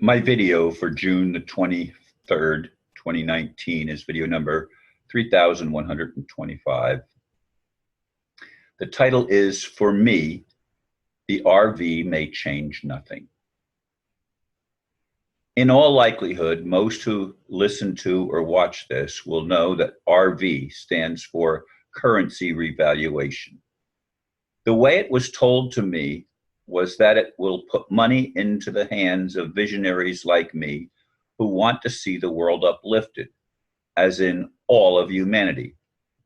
My video for June the 23rd, 2019 is video number 3125. The title is, For Me, the RV May Change Nothing. In all likelihood, most who listen to or watch this will know that RV stands for currency revaluation. The way it was told to me was that it will put money into the hands of visionaries like me who want to see the world uplifted, as in all of humanity,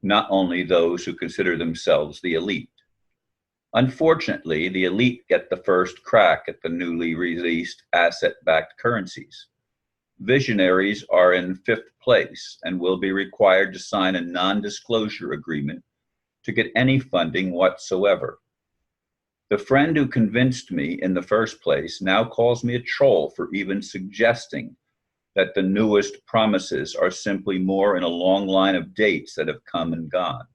not only those who consider themselves the elite. Unfortunately, the elite get the first crack at the newly released asset-backed currencies. Visionaries are in fifth place and will be required to sign a non-disclosure agreement to get any funding whatsoever. The friend who convinced me in the first place now calls me a troll for even suggesting that the newest promises are simply more in a long line of dates that have come and gone.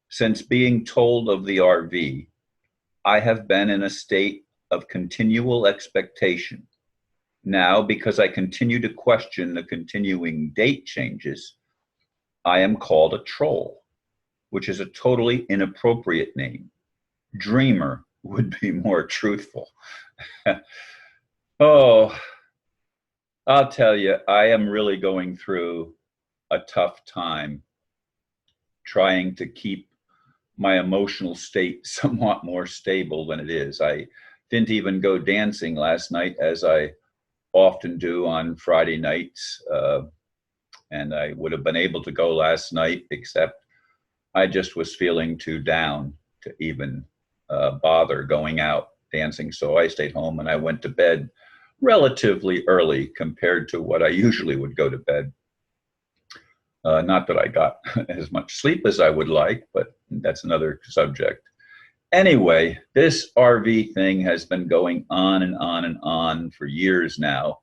Since being told of the RV, I have been in a state of continual expectation. Now, because I continue to question the continuing date changes, I am called a troll, which is a totally inappropriate name. Dreamer would be more truthful. Oh, I'll tell you, I am really going through a tough time trying to keep my emotional state somewhat more stable than it is. I didn't even go dancing last night, as I often do on Friday nights, and I would have been able to go last night, except I just was feeling too down to even bother going out dancing. So I stayed home and I went to bed relatively early compared to what I usually would go to bed. Not that I got as much sleep as I would like, but that's another subject. Anyway, this RV thing has been going on and on and on for years now.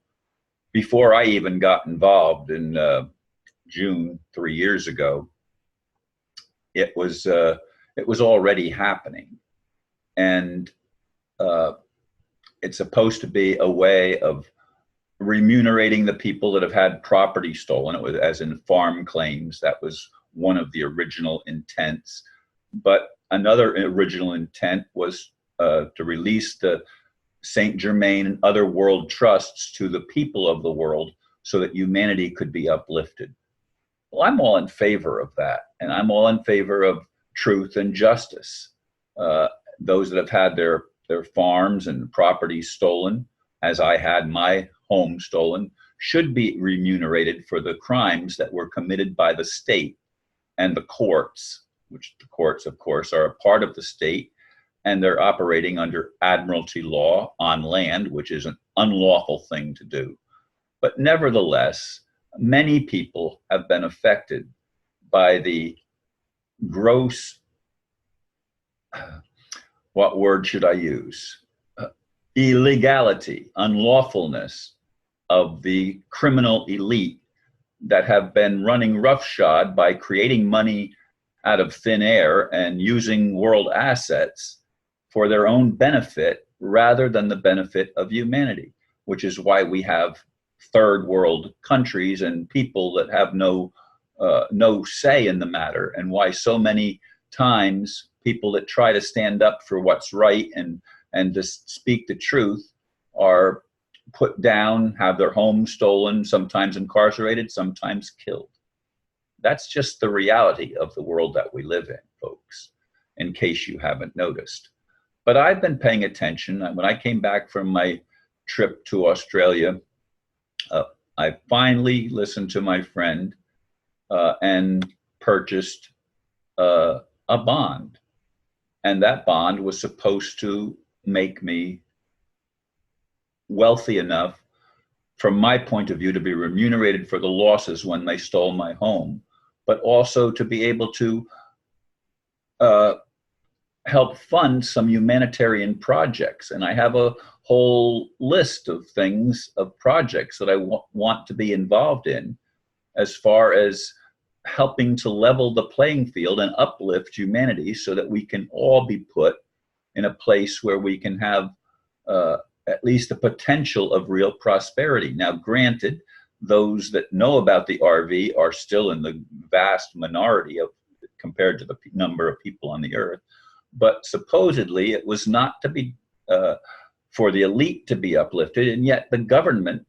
Before I even got involved in June 3 years ago, it was already happening. And it's supposed to be a way of remunerating the people that have had property stolen. It was as in farm claims. That was one of the original intents. But another original intent was to release the Saint Germain and other world trusts to the people of the world so that humanity could be uplifted. Well, I'm all in favor of that. And I'm all in favor of truth and justice. Those that have had their farms and properties stolen, as I had my home stolen, should be remunerated for the crimes that were committed by the state and the courts, which the courts, of course, are a part of the state, and they're operating under admiralty law on land, which is an unlawful thing to do. But nevertheless, many people have been affected by the gross, what word should I use? Illegality, unlawfulness of the criminal elite that have been running roughshod by creating money out of thin air and using world assets for their own benefit rather than the benefit of humanity, which is why we have third world countries and people that have no say in the matter, and why so many times people that try to stand up for what's right and to speak the truth are put down, have their homes stolen, sometimes incarcerated, sometimes killed. That's just the reality of the world that we live in, folks, in case you haven't noticed. But I've been paying attention. When I came back from my trip to Australia, I finally listened to my friend and purchased a bond. And that bond was supposed to make me wealthy enough, from my point of view, to be remunerated for the losses when they stole my home, but also to be able to help fund some humanitarian projects. And I have a whole list of things, of projects that I want to be involved in, as far as helping to level the playing field and uplift humanity so that we can all be put in a place where we can have at least the potential of real prosperity. Now, granted, those that know about the RV are still in the vast minority of compared to the number of people on the earth, but supposedly it was not to be for the elite to be uplifted, and yet the governments,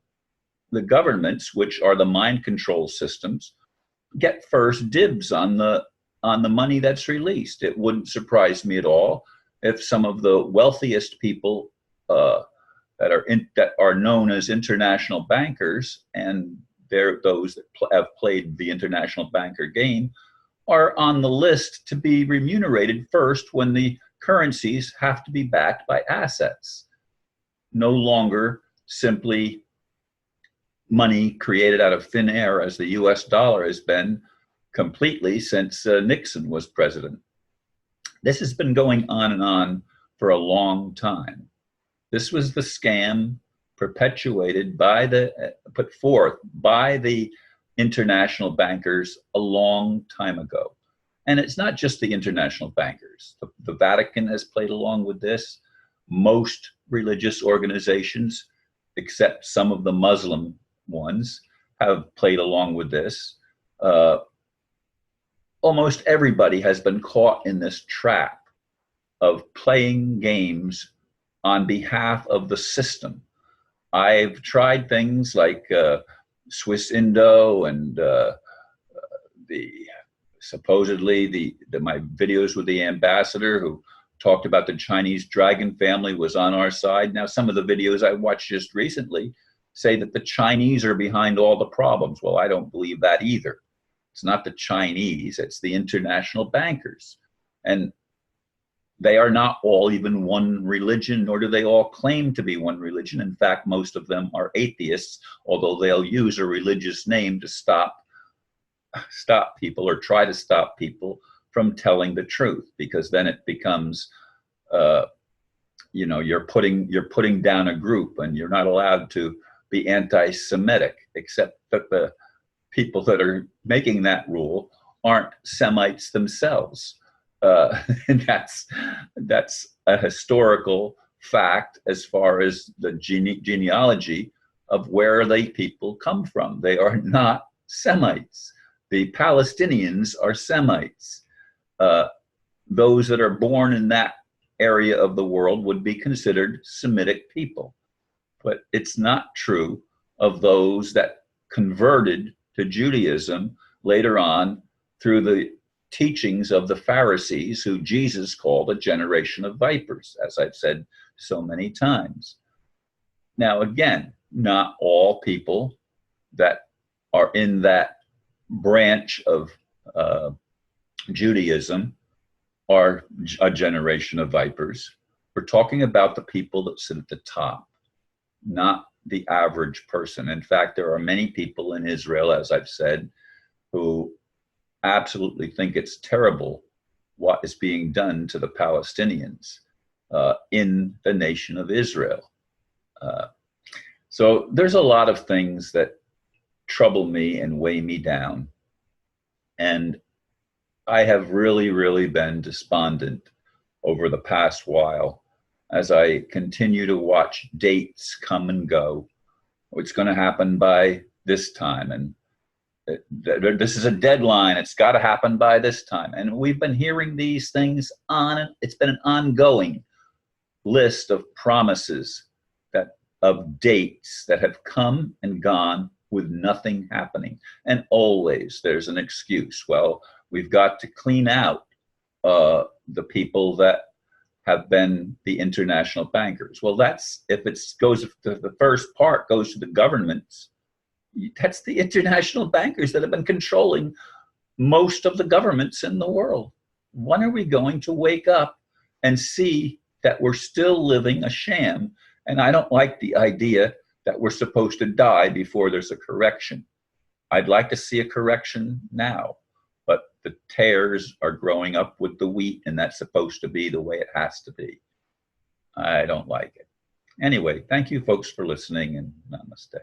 which are the mind control systems, get first dibs on the money that's released. It wouldn't surprise me at all if some of the wealthiest people that are known as international bankers, and they're those that have played the international banker game, are on the list to be remunerated first when the currencies have to be backed by assets, no longer simply money created out of thin air as the US dollar has been completely since Nixon was president. This has been going on and on for a long time. This was the scam perpetuated by put forth by the international bankers a long time ago. And it's not just the international bankers. The Vatican has played along with this. Most religious organizations, except some of the Muslim ones, have played along with this. Almost everybody has been caught in this trap of playing games on behalf of the system. I've tried things like Swiss Indo and supposedly my videos with the ambassador who talked about the Chinese dragon family was on our side. Now, some of the videos I watched just recently say that the Chinese are behind all the problems. Well, I don't believe that either. It's not the Chinese, it's the international bankers. And they are not all even one religion, nor do they all claim to be one religion. In fact, most of them are atheists, although they'll use a religious name to stop people or try to stop people from telling the truth, because then it becomes, you're putting down a group, and you're not allowed to be anti-Semitic, except that the people that are making that rule aren't Semites themselves. And that's a historical fact as far as the genealogy of where the people come from. They are not Semites. The Palestinians are Semites. Those that are born in that area of the world would be considered Semitic people. But it's not true of those that converted to Judaism later on through the teachings of the Pharisees, who Jesus called a generation of vipers, as I've said so many times. Now, again, not all people that are in that branch of Judaism are a generation of vipers. We're talking about the people that sit at the top, not the average person. In fact, there are many people in Israel, as I've said, who absolutely think it's terrible what is being done to the Palestinians in the nation of Israel. So there's a lot of things that trouble me and weigh me down. And I have really, really been despondent over the past while as I continue to watch dates come and go. It's going to happen by this time, and this is a deadline. It's got to happen by this time. And we've been hearing these things it's been an ongoing list of promises of dates that have come and gone with nothing happening. And always there's an excuse. Well, we've got to clean out the people that have been the international bankers. Well, that's, if the first part goes to the governments, that's the international bankers that have been controlling most of the governments in the world. When are we going to wake up and see that we're still living a sham? And I don't like the idea that we're supposed to die before there's a correction. I'd like to see a correction now, but the tares are growing up with the wheat, and that's supposed to be the way it has to be. I don't like it. Anyway, thank you folks for listening, and namaste.